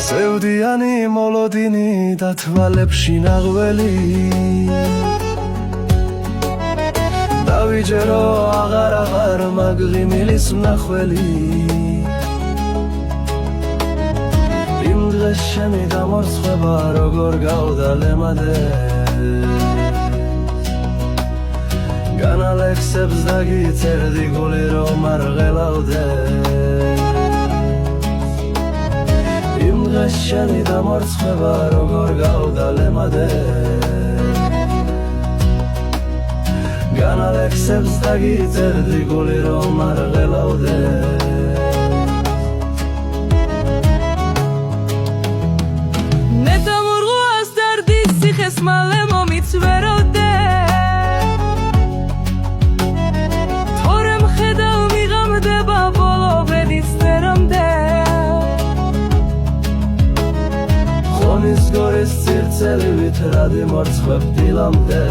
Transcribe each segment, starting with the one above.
სევდიანი მოლოდინი და თვალებში ნაღველი დავიჯერო აღარ მაგრიმილის მნახველი იმ დღეს შენი დამორცხება როგორ გავდა ლემადეს განალექსებს დაგიწერდი გული რომ არ ღელავდეს იმ დღეს შენი დამორცხება როგორ გავდა ლემადეს განალექსებს დაგიწერდი გული რომ არ ღელავდეს ნეტამურღვას დარდის ციხეს მალე მომიცვეროდე თორე მხედავ მიღამდება ბოლო ბედის წერამდე ხონის გორის ცირცელივით რადი მორცხვებ დილამდე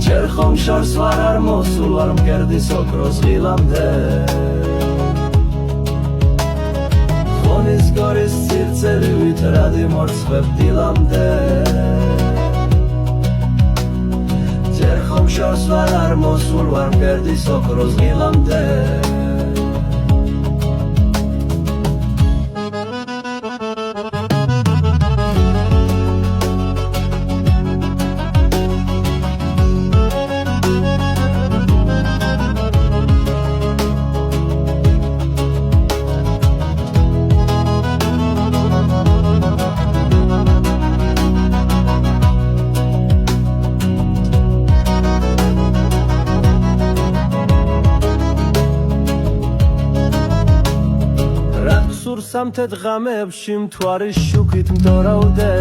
ჯერ ხომ შორს ვარ არ მოსულ ვარ მკერდის ოქროს ღილამდე ხონის გორის ცირცელივით რადი მორცხვებ დილამდე ჯერ ხომ შორს ვარ არ მოსულ ვარ მკერდის ოქროს ღილამდე სამთეთ ღამეებში მთვარის შუქით მდორავდე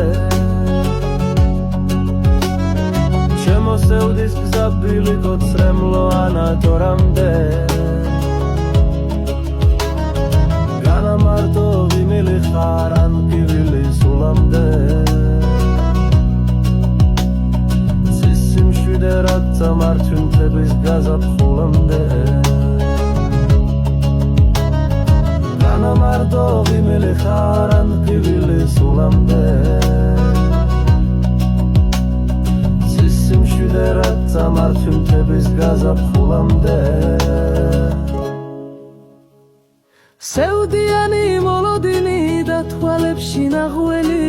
შემოსევდის გზა ბილიკო ცრემლოანა თორამდე განამარტო ღიმილი ხარ ან კივილი სულამდე ცისი მშვიდერად წამართვინთების გაზაფხულამდე განამარტო ღიმილი ხარ ან კივილი სულამდე ცისი მშვიდერად წამართვინთების გაზაფხულამდე სევდიანი მოლოდინი და თვალებში ნაღველი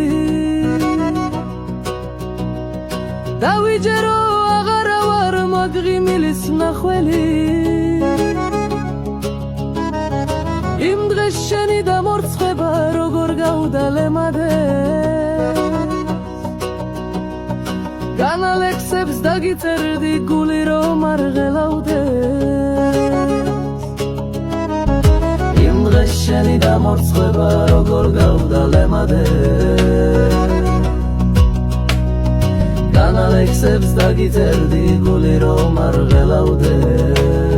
დავიჯერო აღარა ვარ მაგრიმილის მნახველი იმ დღეს შენი დამორცხება როგორ გავდა ლემადეს განალექსებს დაგიწერდი გული რომ არ ღელავდეს იმ დღეს შენი დამორცხება როგორ გავდა ლემადეს განალექსებს დაგიწერდი გული რომ არ ღელავდეს